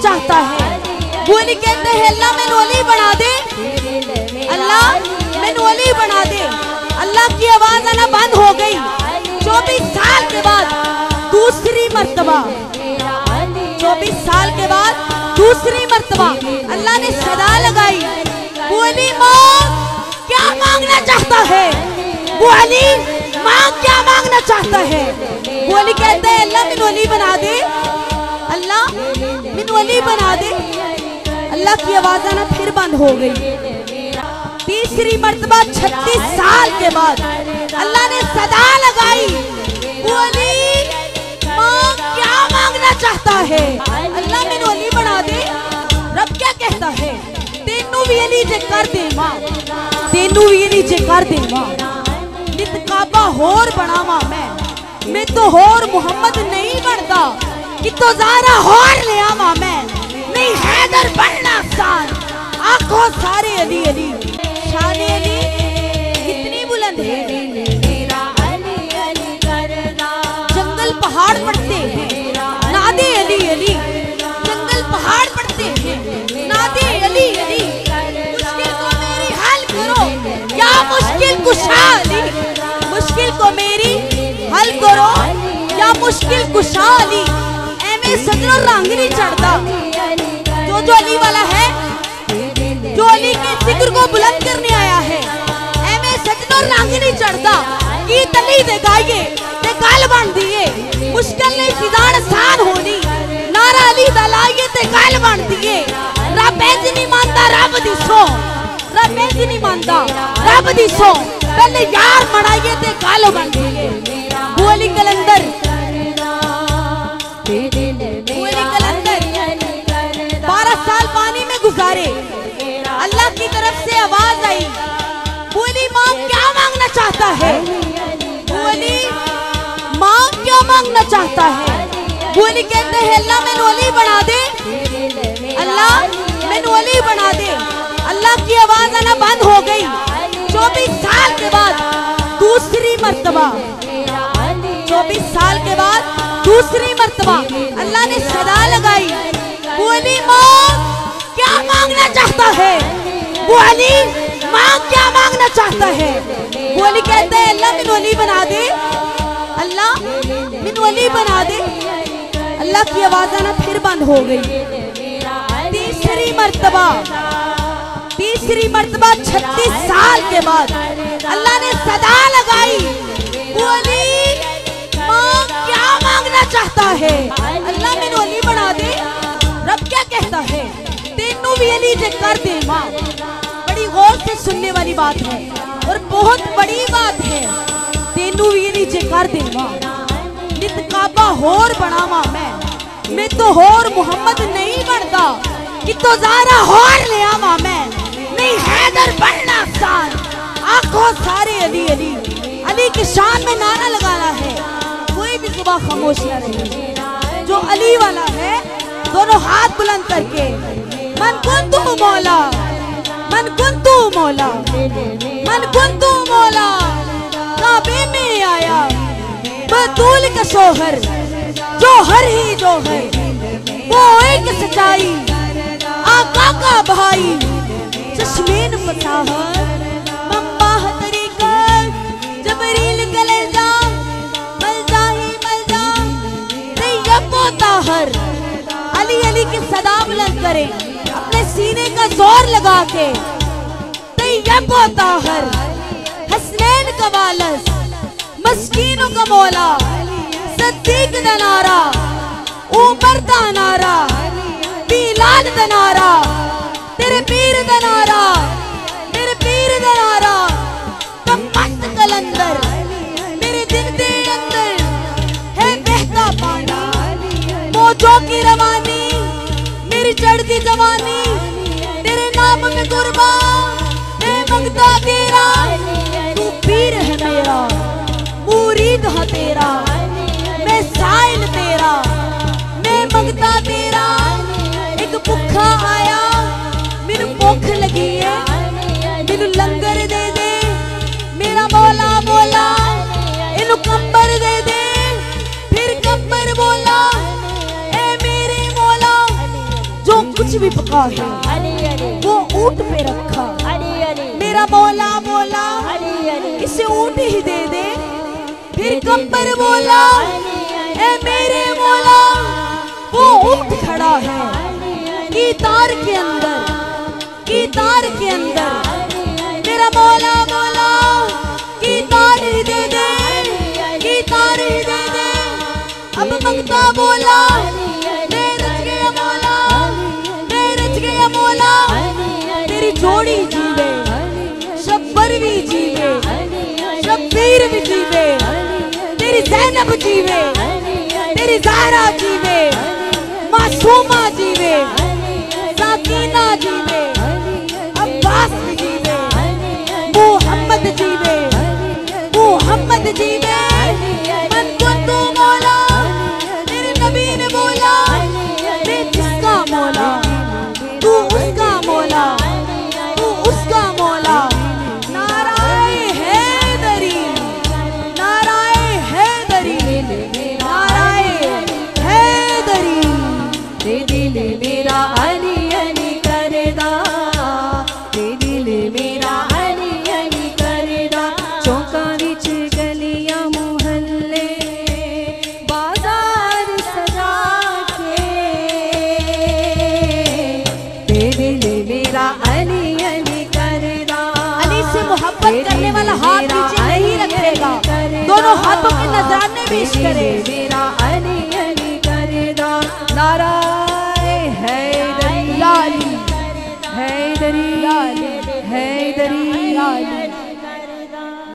चाहता है। वो अली कहते हैं अल्लाह मैनू अली बना दे, अल्लाह मैनू अली बना दे। अल्लाह की आवाज आना बंद हो गई। 24 साल के बाद दूसरी मर्तबा, 24 साल के बाद दूसरी मर्तबा अल्लाह ने सदा लगाई। वो अली माँ क्या मांगना चाहता है? वो अली माँ क्या मांगना चाहता है? वो अली कहते हैं अल्लाह मैनू अली बना दे, अल्लाह मैनू अली बना दे। अल्लाह की आवाज आना फिर बंद हो गई। तीसरी मर्तबा 36 साल के बाद अल्लाह ने सदा लगाई। वो अली माँ क्या मांगना चाहता है? अल्लाह मैनू अली बना दे। रब क्या कहता है? तेनू भी अली जे कर दे माँ, तेनू भी अली जे कर दे माँ। नित काबा होर बनावा मैं तो होर मुहम्मद नहीं बनता। कि तो ज़ारा होर ले आवा मैं, नहीं हैदर बनना आसान। आंखों सारे अली अली, शान अली कितनी बुलंद है। जंगल पहाड़ पड़ते हैं नादे अली अली, जंगल पहाड़ पड़ते हैं नादे अली अली। मुश्किल को मेरी हल करो या मुश्किल कुशा अली, मुश्किल को मेरी हल करो या मुश्किल कुशा अली। एवं सजनों रंग नहीं चढ़ता। जो अली वाला है, जो अली के जिक्र को बुलंद करने आया है, एवं सजनों रंग नहीं चढ़ता। की तली दे गाइए ते गल बन दिए, मुश्किल नहीं फिजान आसान होनी। नारा अली दा लाइए ते गल बन दिए। रब इंज नहीं मानता रब दी सौ, रब इंज नहीं मानता रब दी सौ। पहले यार मनाइए ते गल बन दिए। वो अली कलंदर, वो अली कलंदर 12 साल पानी में गुजारे। अल्लाह की तरफ से आवाज आई। वो अली माँ क्या मांगना चाहता है? वो अली माँ क्या मांगना चाहता है? वो अली कहते हैं अल्लाह मैनू अली बना दे, अल्लाह मैनू अली बना दे। अल्लाह की आवाज आना बंद हो गई। 24 साल के बाद दूसरी मर्तबा, 24 साल के बाद दूसरी मर्तबा अल्लाह ने सदा लगाई। वो अली माँ क्या मांगना चाहता है? वो अली माँ क्या मांगना चाहता है? वो अली कहते हैं अल्लाह मैनू अली बना दे, अल्लाह मैनू अली बना दे। अल्लाह की आवाज आना फिर बंद हो गई। तीसरी मर्तबा 36 साल के बाद अल्लाह ने सदा लगाई। वो अली माँ क्या मांगना चाहता है? अल्लाह मैनू अली बना दे। रब क्या कहता है? तेनू भी अली जे कर दे माँ। बड़ी गौर से सुनने वाली बात है और बहुत बड़ी बात है। तेनू भी अली जे कर दे माँ। नित काबा होर बनावा मैं तो होर मुहम्मद नहीं बनता। कि तो ज़ारा होर ले आवा मैं, नहीं हैदर बनना आसान। आंखों सारे अली अली, अली की शान में नारा लगाना है। कोई भी जुबान खामोश न रहे। जो अली वाला है दोनों हाथ बुलंद करके मन कुंतु मौला, मन कुंतु मौला, मन कुंतु मौला। काबे में आया बतूल का शोहर, जोहर ही जोहर वो एक सच्चाई। आका का भाई चश्मेन फसाहत, मम्बाह तरीक़त जबरील कलेजा, मलजा ही मलजा तैयब व ताहर। अली अली की सदा बुलंद करें अपने सीने का जोर लगा के। तैयब व ताहर, हसनैन का वालस, मस्कीनों का मौला, सद्दीक दा नारा, उमर दा नारा, बिलाल दा नारा, तेरे पीर दा नारा, तेरे पीर दा नारा। मस्त कलंदर मेरे दिल दे अंदर है बहता पानी। मौजों की रवानी मेरी चढ़ती जवानी, तेरे नाम में कुर्बान मैं मंगता तेरा। तू पीर है मेरा, मुरीद है तेरा, मैं साइल तेरा, मैं मंगता तेरा। एक भुखा आया मैनू भुख लगी है, मैनू लंगर दे भी पका है, वो ऊंट पे रखा। मेरा मौला बोला इसे ऊंट ही दे दे। फिर गब्बर बोला ए मेरे मौला वो ऊंट खड़ा है कीतार के अंदर, कीतार के अंदर। मेरा मौला बोला कीतार ही दे दे, कीतार ही दे दे। अब मंगता बोला मैं रच गया मौला, मैं रच गया मौला। तेरी जोड़ी जीवे, शब्बर भी जीवे, शब्बीर भी जीवे, तेरी ज़ैनब जीवे, तेरी ज़हरा जीवे, मासूमा जीवे, साकीना जीवे, अब्बास भी जीवे, मुहम्मद जीवे, मुहम्मद जीवे। मन को तू मौला, तेरे नबी ने बोला मैं जिसका मौला तू उसका मौला, तू उसका मौला। नाराए हैदरी, नाराए हैदरी, नाराए हैदरी। दे दिल मेरा अली अली करदा, दे दिल मेरा अली अली करदा। चौका विच गलियां मुहल्ले बाजार सजा के, दे दिल मेरा अली अली करदा। अली से मोहब्बत करने वाला हाथ नीचे नहीं रखेगा, दोनों हाथों के नजराने पेश करे। मेरा अली अली करदा। नाराए हैदरी, लाली हैदरी, हैदरी,